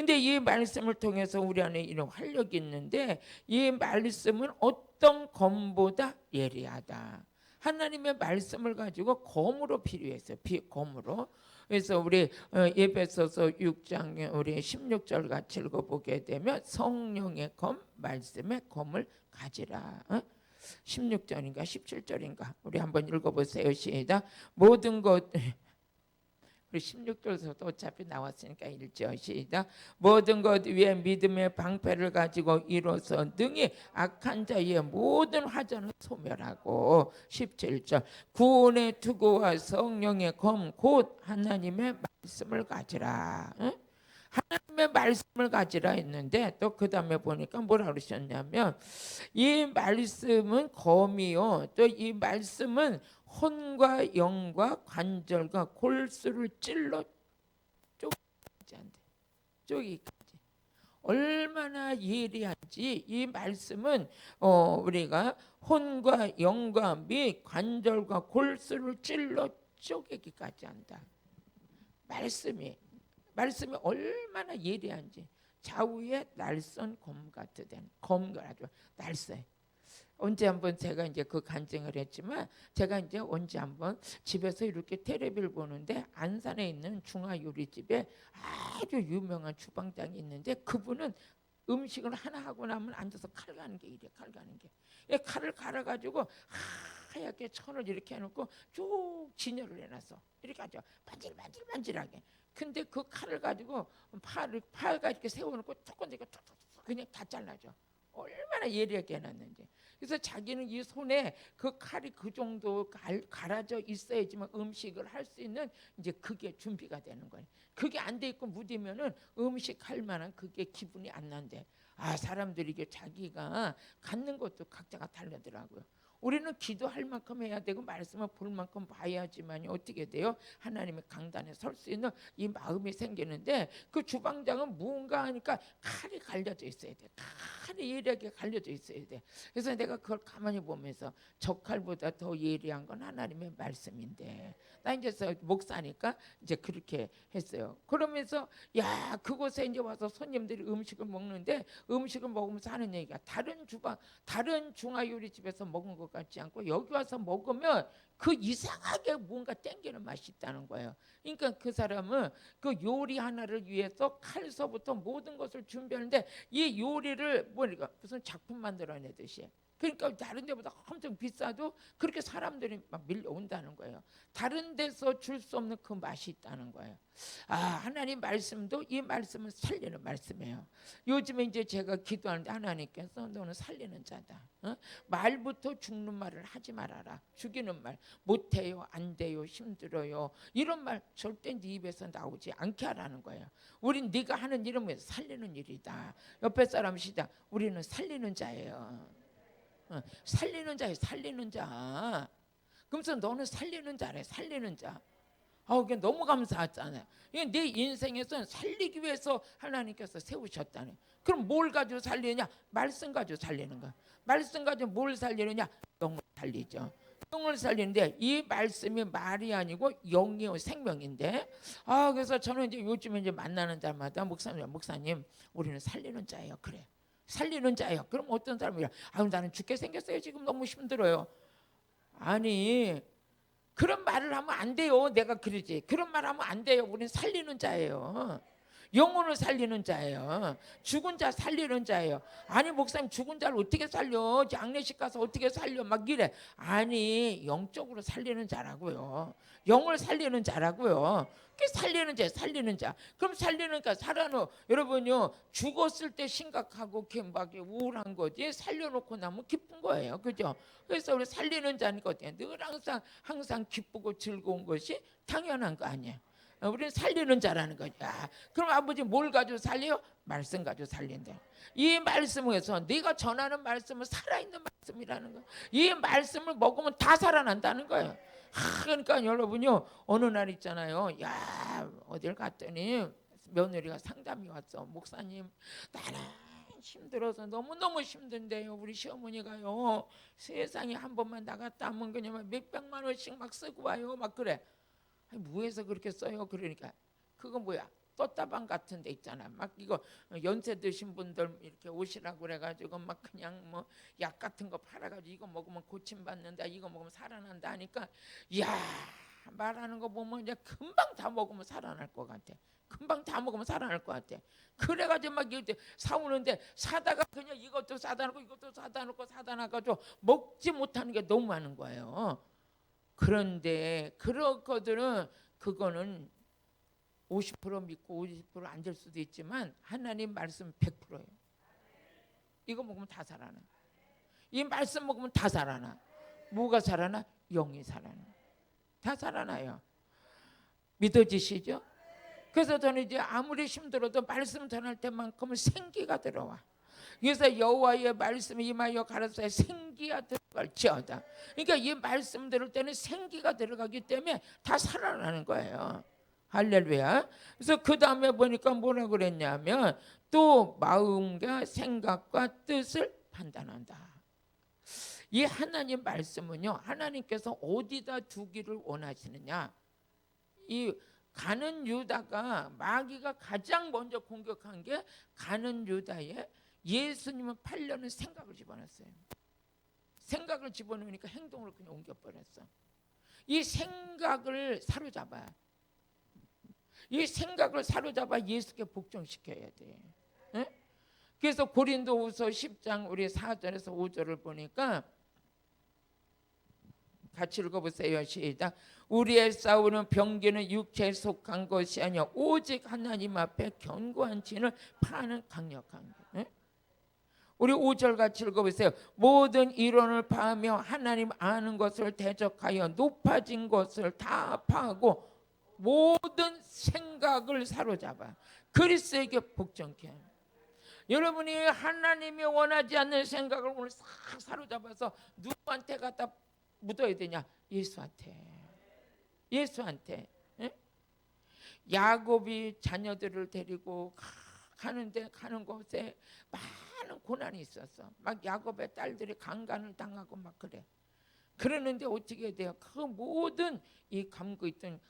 근데 이 말씀을 통해서 우리 안에 이런 활력이 있는데 이 말씀은 어떤 검보다 예리하다. 하나님의 말씀을 가지고 검으로 필요했어요. 검으로. 그래서 우리 에베소서 6장 우리 16절 같이 읽어보게 되면 성령의 검, 말씀의 검을 가지라. 16절인가 17절인가 우리 한번 읽어보세요. 시작. 모든 것 우리 16절에서도 어차피 나왔으니까 읽죠. 시작. 모든 것 위에 믿음의 방패를 가지고 이로써 능히 악한 자의 모든 화전을 소멸하고 17절 구원의 투구와 성령의 검 곧 하나님의 말씀을 가지라. 하나님의 말씀을 가지라 했는데 또 그 다음에 보니까 뭐라 그러셨냐면 이 말씀은 검이요 또 이 말씀은 혼과 영과 관절과 골수를 찔러 쪼개지 않대. 쪼개기까지. 얼마나 예리한지 이 말씀은 우리가 혼과 영과 및 관절과 골수를 찔러 쪼개기까지 한다. 말씀이 얼마나 예리한지 좌우에 날선 검 같은 검을 아주 날쌔. 언제 한번 제가 이제 그 간증을 했지만 제가 이제 언제 한번 집에서 이렇게 텔레비를 보는데 안산에 있는 중화요리집에 아주 유명한 주방장이 있는데 그분은 음식을 하나 하고 나면 앉아서 칼 가는 게 이래. 칼 가는 게 칼을 갈아가지고 하얗게 천을 이렇게 해놓고 쭉 진열을 해놨어. 이렇게 아주 반질반질반질하게. 근데 그 칼을 가지고 파가 이렇게 세워놓고 툭건데가 툭툭툭 그냥 다 잘라줘. 얼마나 예리하게 해놨는지. 그래서 자기는 이 손에 그 칼이 그 정도 갈아져 있어야지만 음식을 할 수 있는 이제 그게 준비가 되는 거예요. 그게 안 돼 있고 무디면은 음식 할 만한 그게 기분이 안 난대. 사람들이 이게 자기가 갖는 것도 각자가 다르더라고요. 우리는 기도할 만큼 해야 되고 말씀을 볼 만큼 봐야지만 어떻게 돼요? 하나님의 강단에 설 수 있는 이 마음이 생기는데 그 주방장은 무언가 하니까 칼이 갈려져 있어야 돼. 칼이 예리하게 갈려져 있어야 돼. 그래서 내가 그걸 가만히 보면서 저 칼보다 더 예리한 건 하나님의 말씀인데 나 이제 목사니까 이제 그렇게 했어요. 그러면서 야 그곳에 이제 와서 손님들이 음식을 먹는데 음식을 먹으면서 하는 얘기가 다른 중화요리집에서 먹은 것 같지 않고 여기 와서 먹으면 그 이상하게 뭔가 땡기는 맛이 있다는 거예요. 그러니까 그 사람은 그 요리 하나를 위해서 칼서부터 모든 것을 준비하는데 이 요리를 뭐니까 무슨 작품 만들어내듯이 그러니까 다른 데보다 엄청 비싸도 그렇게 사람들이 막 밀려온다는 거예요. 다른 데서 줄 수 없는 그 맛이 있다는 거예요. 하나님 말씀도 이 말씀은 살리는 말씀이에요. 요즘에 이제 제가 기도하는데 하나님께서 너는 살리는 자다. 말부터 죽는 말을 하지 말아라. 죽이는 말 못해요, 안 돼요, 힘들어요 이런 말 절대 네 입에서 나오지 않게 하라는 거예요. 우린 네가 하는 일은 살리는 일이다. 옆에 사람 시작. 우리는 살리는 자예요. 살리는 자예요. 살리는 자. 그러면서 너는 살리는 자래. 살리는 자. 그게 너무 감사하잖아요. 내 인생에서는 살리기 위해서 하나님께서 세우셨다네. 그럼 뭘 가지고 살리느냐? 말씀 가지고 살리는 거야. 말씀 가지고 뭘 살리느냐? 영을 살리죠. 영을 살리는데 이 말씀이 말이 아니고 영이요 생명인데 그래서 저는 이제 요즘에 이제 만나는 자마다 목사님 우리는 살리는 자예요. 그래. 살리는 자예요. 그럼 어떤 사람이 나는 죽게 생겼어요. 지금 너무 힘들어요. 아니 그런 말을 하면 안 돼요. 내가 그러지. 그런 말 하면 안 돼요. 우리는 살리는 자예요. 영혼을 살리는 자예요. 죽은 자 살리는 자예요. 아니 목사님 죽은 자를 어떻게 살려? 장례식 가서 어떻게 살려? 막 이래. 아니 영적으로 살리는 자라고요. 영을 살리는 자라고요. 그 살리는 자, 살리는 자. 그럼 살리니까 살아노. 여러분요 죽었을 때 심각하고 막 우울한 거지 살려놓고 나면 기쁜 거예요. 그죠? 그래서 우리 살리는 자니까 어때요? 늘 항상 기쁘고 즐거운 것이 당연한 거 아니에요. 우리는 살리는 자라는 거죠. 그럼 아버지 뭘 가지고 살려요? 말씀 가지고 살린다. 이 말씀에서 네가 전하는 말씀은 살아있는 말씀이라는 거예요. 이 말씀을 먹으면 다 살아난다는 거예요. 그러니까 여러분요 어느 날 있잖아요. 어딜 갔더니 며느리가 상담이 왔어. 목사님 나는 힘들어서 너무너무 힘든데요. 우리 시어머니가요 세상에 한 번만 나갔다 하면 그냥 몇백만 원씩 막 쓰고 와요. 막 그래. 무에서 그렇게 써요. 그러니까 그건 뭐야? 돛다방 같은 데 있잖아. 막 이거 연세 드신 분들 이렇게 오시라고 그래가지고 막 그냥 뭐 약 같은 거 팔아가지고 이거 먹으면 고침받는다, 이거 먹으면 살아난다 하니까, 야, 말하는 거 보면 이제 금방 다 먹으면 살아날 것 같아. 금방 다 먹으면 살아날 것 같아. 그래가지고 막 이렇게 사오는데, 사다가 그냥 이것도 사다 놓고 이것도 사다 놓고 사다 놔가지고 먹지 못하는 게 너무 많은 거예요. 그런데 그렇거든은 그거는 50% 믿고 50%안 될 수도 있지만 하나님 말씀 100%예요. 이거 먹으면 다 살아나. 이 말씀 먹으면 다 살아나. 뭐가 살아나? 영이 살아나. 다 살아나요. 믿어지시죠? 그래서 저는 이제 아무리 힘들어도 말씀 전할 때만큼은 생기가 들어와. 그래서 여호와의 말씀이 임하여 가라사대 생기가 들어갈지어다. 그러니까 이 말씀 들을 때는 생기가 들어가기 때문에 다 살아나는 거예요. 할렐루야. 그래서 그 다음에 보니까 뭐라 그랬냐면 또 마음과 생각과 뜻을 판단한다. 이 하나님 말씀은요, 하나님께서 어디다 두기를 원하시느냐. 이 가는 유다가, 마귀가 가장 먼저 공격한 게 가는 유다에 예수님을 팔려는 생각을 집어넣었어요. 생각을 집어넣으니까 행동으로 그냥 옮겨버렸어. 이 생각을 사로잡아야, 이 생각을 사로잡아 예수께 복종시켜야 돼. 네? 그래서 고린도후서 10장 우리 4절에서 5절을 보니까 같이 읽어보세요. 시작. 우리의 싸우는 병기는 육체에 속한 것이 아니라 오직 하나님 앞에 견고한 진을 파는 강력한 것. 네? 우리 5절 같이 읽어보세요. 모든 이론을 파하며 하나님 아는 것을 대적하여 높아진 것을 다 파하고 모든 생각을 사로잡아 그리스도에게 복종케 합니다. 여러분이 하나님이 원하지 않는 생각을 오늘 싹 사로잡아서 누구한테 갖다 묻어야 되냐? 예수한테. 예수한테. 예? 야곱이 자녀들을 데리고 가는 곳에 많은 고난이 있었어. 막 야곱의 딸들이 강간을 당하고 막 그래. 그러는데 어떻게 돼요? 그 모든 이 감고 있던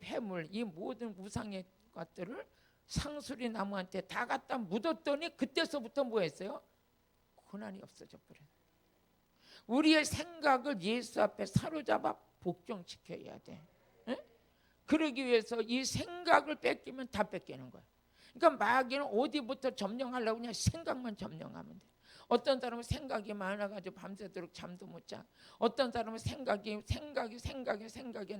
폐물, 이 모든 우상의 것들을 상수리 나무한테 다 갖다 묻었더니 그때서부터 뭐 했어요? 고난이 없어져 버려. 우리의 생각을 예수 앞에 사로잡아 복종시켜야 돼. 응? 그러기 위해서 이 생각을 뺏기면 다 뺏기는 거야. 그러니까 마귀는 어디부터 점령하려고 그냥 생각만 점령하면 돼. 어떤 사람은 생각이 많아가지고 밤새도록 잠도 못 자. 어떤 사람은 생각에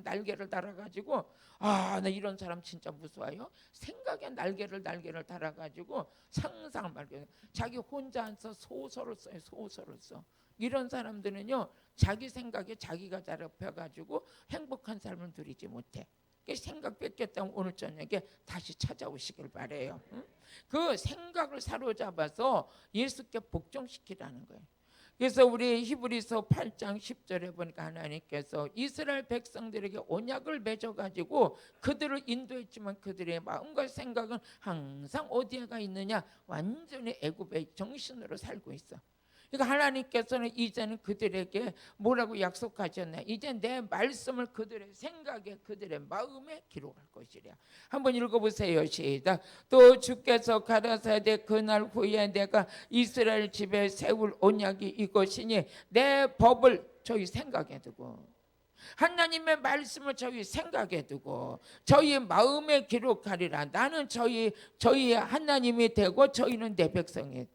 날개를 달아가지고 나 이런 사람 진짜 무서워요. 생각에 날개를 달아가지고 상상을 말해요. 자기 혼자 앉아서 소설을 써요. 소설을 써. 이런 사람들은요 자기 생각에 자기가 잡혀가지고 행복한 삶을 누리지 못해. 생각 뺏겼다면 오늘 저녁에 다시 찾아오시길 바래요. 응? 그 생각을 사로잡아서 예수께 복종시키라는 거예요. 그래서 우리 히브리서 8장 10절에 보니까 하나님께서 이스라엘 백성들에게 언약을 맺어가지고 그들을 인도했지만 그들의 마음과 생각은 항상 어디에가 있느냐? 완전히 애굽의 정신으로 살고 있어. 그러니까 하나님께서는 이제는 그들에게 뭐라고 약속하셨나? 이제 내 말씀을 그들의 생각에 그들의 마음에 기록할 것이랴. 한번 읽어보세요. 시작. 또 주께서 가라사대 그날 후에 내가 이스라엘 집에 세울 언약이 이것이니 내 법을 저희 생각에 두고 하나님의 말씀을 저희 생각에 두고 저희 마음에 기록하리라. 나는 저희 하나님이 되고 저희는 내 백성이.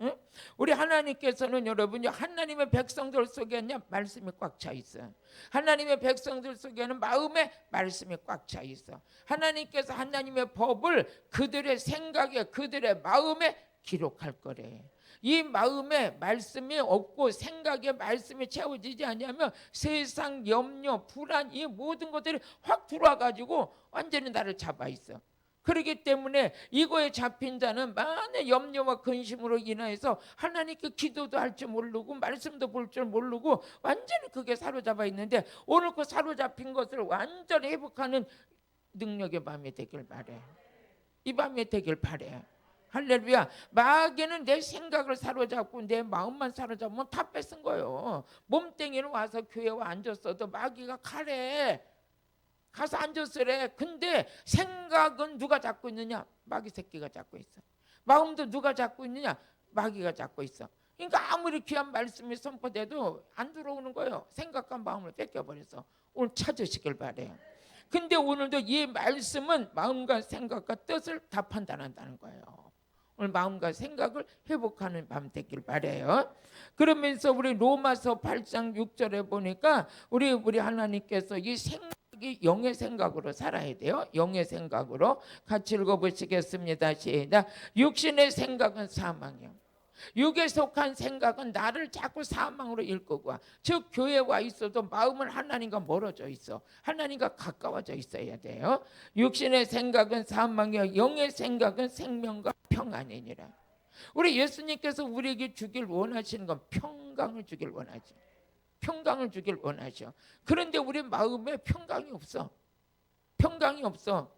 응? 우리 하나님께서는 여러분요 하나님의 백성들 속에는 말씀이 꽉 차 있어요. 하나님의 백성들 속에는 마음에 말씀이 꽉 차 있어. 하나님께서 하나님의 법을 그들의 생각에 그들의 마음에 기록할 거래. 이 마음에 말씀이 없고 생각에 말씀이 채워지지 않으면 세상 염려 불안 이 모든 것들이 확 들어와가지고 완전히 나를 잡아 있어. 그렇기 때문에 이거에 잡힌 자는 많은 염려와 근심으로 인하여서 하나님께 기도도 할 줄 모르고 말씀도 볼 줄 모르고 완전히 그게 사로잡아 있는데 오늘 그 사로잡힌 것을 완전히 회복하는 능력의 밤이 되길 바래. 이 밤이 되길 바래. 할렐루야. 마귀는 내 생각을 사로잡고 내 마음만 사로잡으면 다 뺏은 거예요. 몸뚱이는 와서 교회에 앉았어도 마귀가 칼에 가서 앉았으래. 근데 생각은 누가 잡고 있느냐? 마귀 새끼가 잡고 있어. 마음도 누가 잡고 있느냐? 마귀가 잡고 있어. 그러니까 아무리 귀한 말씀이 선포돼도 안 들어오는 거예요. 생각과 마음을 뺏겨버렸어. 오늘 찾으시길 바래요. 근데 오늘도 이 말씀은 마음과 생각과 뜻을 다 판단한다는 거예요. 오늘 마음과 생각을 회복하는 밤 되길 바래요. 그러면서 우리 로마서 8장 6절에 보니까 우리 하나님께서 이 생각이 영의 생각으로 살아야 돼요. 영의 생각으로 같이 읽어보시겠습니다. 시작. 육신의 생각은 사망이요. 육에 속한 생각은 나를 자꾸 사망으로 이끌고 와. 즉 교회에 와 있어도 마음은 하나님과 멀어져 있어. 하나님과 가까워져 있어야 돼요. 육신의 생각은 사망이요 영의 생각은 생명과 평안이니라. 우리 예수님께서 우리에게 주길 원하시는 건 평강을 주길 원하죠. 평강을 주길 원하죠. 그런데 우리 마음에 평강이 없어. 평강이 없어.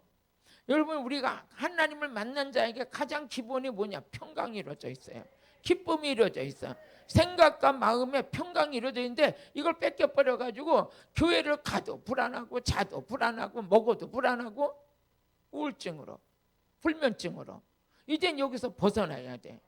여러분 우리가 하나님을 만난 자에게 가장 기본이 뭐냐? 평강이 이루어져 있어요. 기쁨이 이루어져 있어. 생각과 마음에 평강이 이루어져 있는데 이걸 뺏겨버려 가지고 교회를 가도 불안하고 자도 불안하고 먹어도 불안하고 우울증으로 불면증으로 이젠 여기서 벗어나야 돼.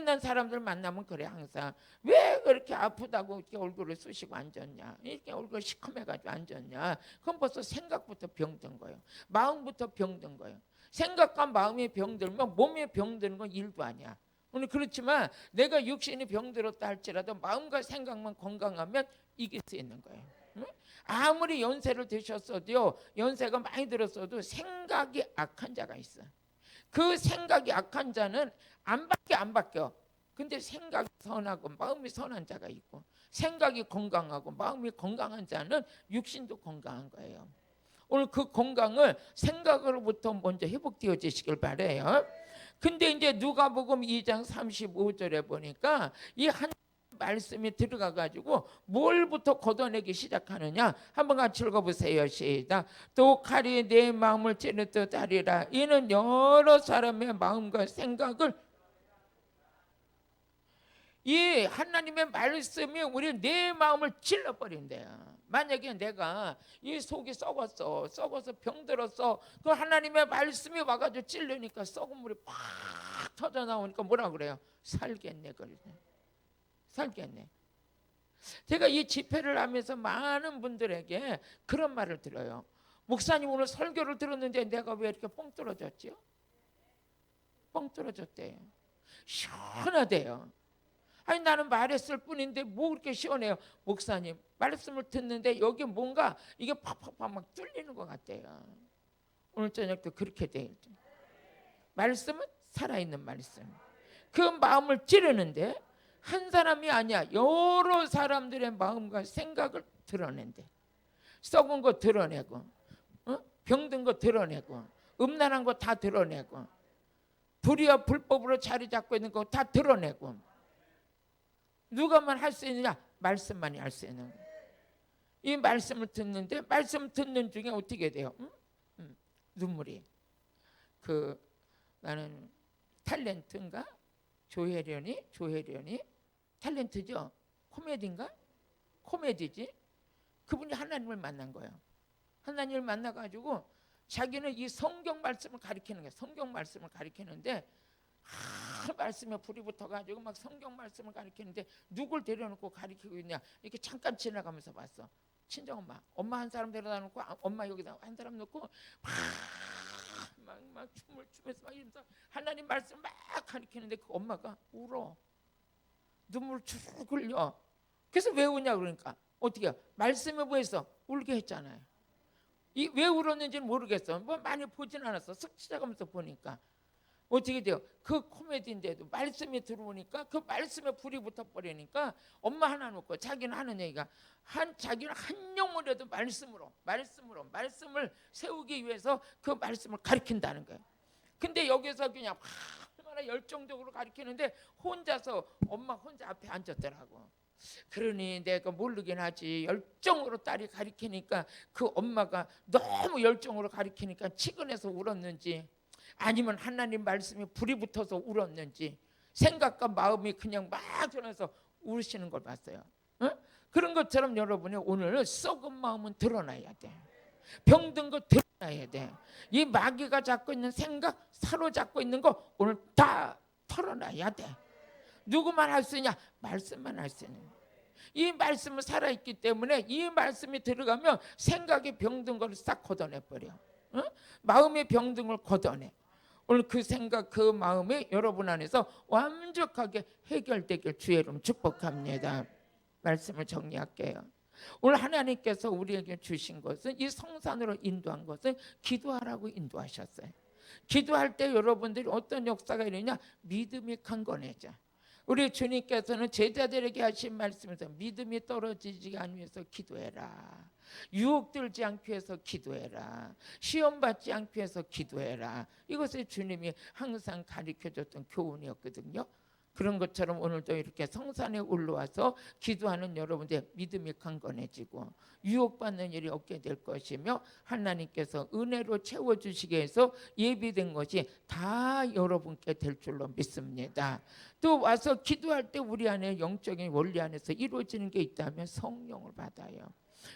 난 사람들 만나면 그래 항상 왜 그렇게 아프다고 이렇게 얼굴을 쑤시고 앉았냐 이렇게 얼굴 시커매가지고 앉았냐. 그건 벌써 생각부터 병든 거예요. 마음부터 병든 거예요. 생각과 마음이 병들면 몸에 병드는 건 일도 아니야. 오늘 그렇지만 내가 육신이 병들었다 할지라도 마음과 생각만 건강하면 이길 수 있는 거예요. 아무리 연세를 드셨어도요 연세가 많이 들었어도 생각이 악한 자가 있어. 그 생각이 악한 자는 안 바뀌어. 근데 생각이 선하고 마음이 선한 자가 있고 생각이 건강하고 마음이 건강한 자는 육신도 건강한 거예요. 오늘 그 건강을 생각으로부터 먼저 회복되어지시길 바래요. 근데 이제 누가복음 2장 35절에 보니까 이 한 말씀이 들어가 가지고 뭘부터 걷어내기 시작하느냐. 한번 같이 읽어보세요. 시작. 또 칼이 내 마음을 찌르 듯 하리라. 이는 여러 사람의 마음과 생각을 이 하나님의 말씀이 우리 내 마음을 찔러버린대요. 만약에 내가 이 속이 썩어서 병들었어. 그 하나님의 말씀이 와가지고 찔르니까 썩은 물이 팍 터져 나오니까 뭐라 그래요? 살겠네. 살겠네. 제가 이 집회를 하면서 많은 분들에게 그런 말을 들어요. 목사님 오늘 설교를 들었는데 내가 왜 이렇게 뻥 떨어졌지요? 뻥 떨어졌대요. 시원하대요. 아니 나는 말했을 뿐인데 뭐 그렇게 시원해요. 목사님 말씀을 듣는데 여기 뭔가 이게 팍팍팍 막 뚫리는 것 같아요. 오늘 저녁도 그렇게 돼요. 말씀은 살아있는 말씀. 그 마음을 찌르는데 한 사람이 아니야. 여러 사람들의 마음과 생각을 드러낸대. 썩은 거 드러내고 병든 거 드러내고 음란한 거 다 드러내고 불의와 불법으로 자리 잡고 있는 거 다 드러내고 누가만 할 수 있느냐? 말씀만이 할 수 있는 거예요. 이 말씀을 듣는데 말씀 듣는 중에 어떻게 돼요? 눈물이 나는 탤런트인가? 조혜련이 탤런트죠? 코미디인가? 코미디지? 그분이 하나님을 만난 거예요. 하나님을 만나가지고 자기는 이 성경 말씀을 가리키는 거예요. 성경 말씀을 가리키는데 말씀에 불이 붙어가지고 막 성경 말씀을 가리키는데 누굴 데려놓고 가리키고 있냐 이렇게 잠깐 지나가면서 봤어. 친정엄마 한 사람 데려다 놓고 엄마 여기다 한 사람 놓고 막 춤을 추면서 막 이러면서 하나님 말씀 막 가리키는데 그 엄마가 울어. 눈물 쭉 흘려. 그래서 왜 우냐 그러니까 어떻게 해요? 말씀에 보여서 울게 했잖아요. 왜 울었는지는 모르겠어. 뭐 많이 보진 않았어. 쓱 지나가면서 보니까 어떻게 돼요? 그 코미디인데도 말씀이 들어오니까 그 말씀에 불이 붙어버리니까 엄마 하나 놓고 자기는 하는 얘기가 자기는 한 영혼이라도 말씀을 세우기 위해서 그 말씀을 가리킨다는 거예요. 근데 여기서 그냥 얼마나 열정적으로 가리키는데 엄마 혼자 앞에 앉았더라고. 그러니 내가 모르긴 하지. 열정으로 딸이 가리키니까 그 엄마가 너무 열정으로 가리키니까 치근해서 울었는지 아니면 하나님 말씀이 불이 붙어서 울었는지 생각과 마음이 그냥 막 전해서 울으시는 걸 봤어요. 그런 것처럼 여러분이 오늘 썩은 마음은 드러나야 돼. 병든 거 드러나야 돼. 이 마귀가 잡고 있는 생각, 사로잡고 있는 거 오늘 다 털어놔야 돼. 누구만 할 수 있냐? 말씀만 할 수 있는. 이 말씀은 살아있기 때문에 이 말씀이 들어가면 생각이 병든 걸 싹 걷어내버려. 응? 마음의 병든 걸 걷어내. 오늘 그 생각, 그 마음이 여러분 안에서 완벽하게 해결되길 주의 이름 축복합니다. 말씀을 정리할게요. 오늘 하나님께서 우리에게 주신 것은, 이 성산으로 인도한 것은 기도하라고 인도하셨어요. 기도할 때 여러분들이 어떤 역사가 일어나냐? 믿음이 강건해져. 우리 주님께서는 제자들에게 하신 말씀에서 믿음이 떨어지지 않기 위해서 기도해라. 유혹들지 않기 위해서 기도해라. 시험 받지 않기 위해서 기도해라. 이것을 주님이 항상 가르쳐줬던 교훈이었거든요. 그런 것처럼 오늘도 이렇게 성산에 올라와서 기도하는 여러분들의 믿음이 강건해지고 유혹받는 일이 없게 될 것이며 하나님께서 은혜로 채워주시기 위해서 예비된 것이 다 여러분께 될 줄로 믿습니다. 또 와서 기도할 때 우리 안에 영적인 원리 안에서 이루어지는 게 있다면 성령을 받아요.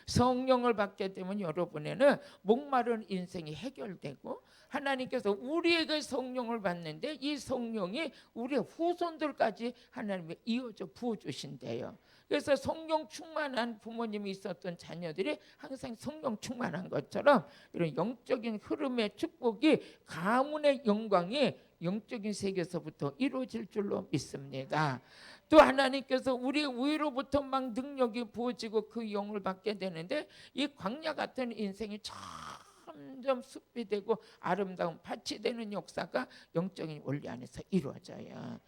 성령을 받게 되면 여러분에는 목마른 인생이 해결되고 하나님께서 우리에게 성령을 받는데 이 성령이 우리의 후손들까지 하나님이 이어져 부어주신대요. 그래서 성령 충만한 부모님이 있었던 자녀들이 항상 성령 충만한 것처럼 이런 영적인 흐름의 축복이, 가문의 영광이 영적인 세계에서부터 이루어질 줄로 믿습니다. 또 하나님께서 우리의 위로부터 막 능력이 부어지고 그 영을 받게 되는데 이 광야 같은 인생이 점점 숲이 되고 아름다운 밭이 되는 역사가 영적인 원리 안에서 이루어져요.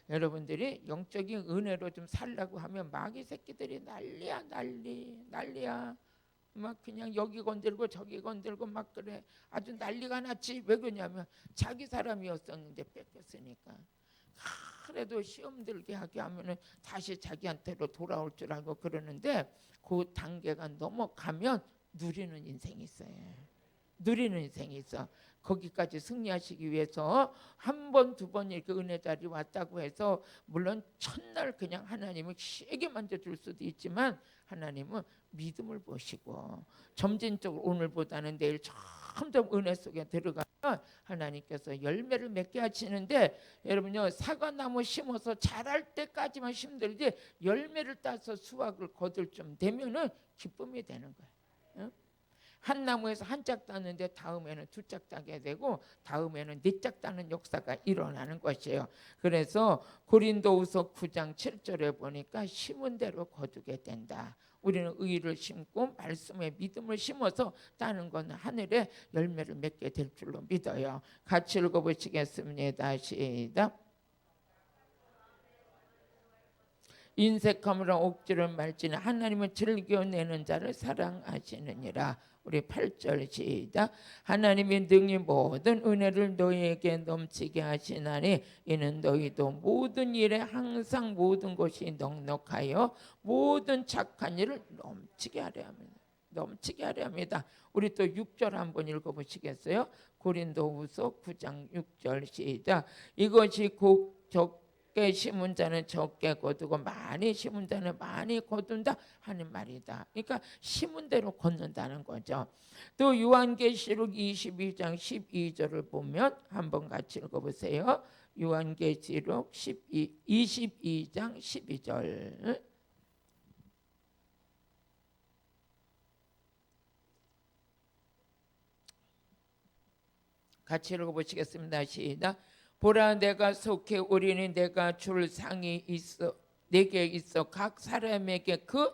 여러분들이 영적인 은혜로 좀 살라고 하면 마귀 새끼들이 난리야. 막 그냥 여기 건들고 저기 건들고 막 그래. 아주 난리가 났지. 왜 그러냐면 자기 사람이었었는데 뺏겼으니까. 그래도 시험 들게 하게 하면은 다시 자기한테로 돌아올 줄 알고 그러는데 그 단계가 넘어가면 누리는 인생이 있어요. 누리는 인생이 있어. 거기까지 승리하시기 위해서 한 번, 두 번 이렇게 은혜 자리 왔다고 해서 물론 첫날 그냥 하나님을 세게 만져줄 수도 있지만 하나님은 믿음을 보시고 점진적으로 오늘보다는 내일 점점 은혜 속에 들어가면 하나님께서 열매를 맺게 하시는데 여러분요, 사과나무 심어서 자랄 때까지만 힘들지 열매를 따서 수확을 거둘 좀 되면은 기쁨이 되는 거예요. 응? 한 나무에서 한 짝 따는데 다음에는 두 짝 따게 되고 다음에는 네 짝 따는 역사가 일어나는 것이에요. 그래서 고린도후서 9장 7절에 보니까 심은 대로 거두게 된다. 우리는 의를 심고 말씀에 믿음을 심어서 따는 것은 하늘에 열매를 맺게 될 줄로 믿어요. 같이 읽어보시겠습니다. 시작. 인색함으로 억지를 말지는 하나님은 즐겨내는 자를 사랑하시느니라. 우리 8절 시작. 하나님이 능히 모든 은혜를 너희에게 넘치게 하시나니 이는 너희도 모든 일에 항상 모든 것이 넉넉하여 모든 착한 일을 넘치게 하려 합니다. 넘치게 하려 합니다. 우리 또 6절 한번 읽어보시겠어요? 고린도후서 9장 6절 시작. 이것이 곧 적게 심은 자는 적게 거두고 많이 심은 자는 많이 거둔다 하는 말이다. 그러니까 심은 대로 걷는다는 거죠. 또 요한계시록 22장 12절을 보면 한번 같이 읽어보세요. 요한계시록 22장 12절. 같이 읽어보시겠습니다. 시작. 보라, 내가 속해 오리니 내가 줄 상이 있어 내게 있어 각 사람에게 그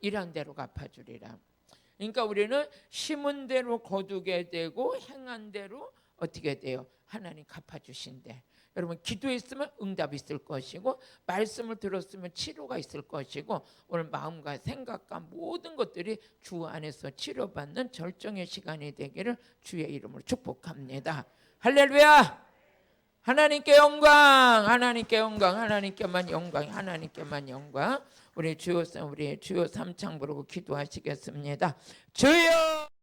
일한 대로 갚아주리라. 그러니까 우리는 심은 대로 거두게 되고 행한 대로 어떻게 돼요? 하나님 갚아주신대. 여러분 기도했으면 응답이 있을 것이고 말씀을 들었으면 치료가 있을 것이고 오늘 마음과 생각과 모든 것들이 주 안에서 치료받는 절정의 시간이 되기를 주의 이름으로 축복합니다. 할렐루야. 하나님께 영광, 하나님께 영광, 하나님께만 영광, 하나님께만 영광. 우리 주여 삼창 부르고 기도하시겠습니다. 주여.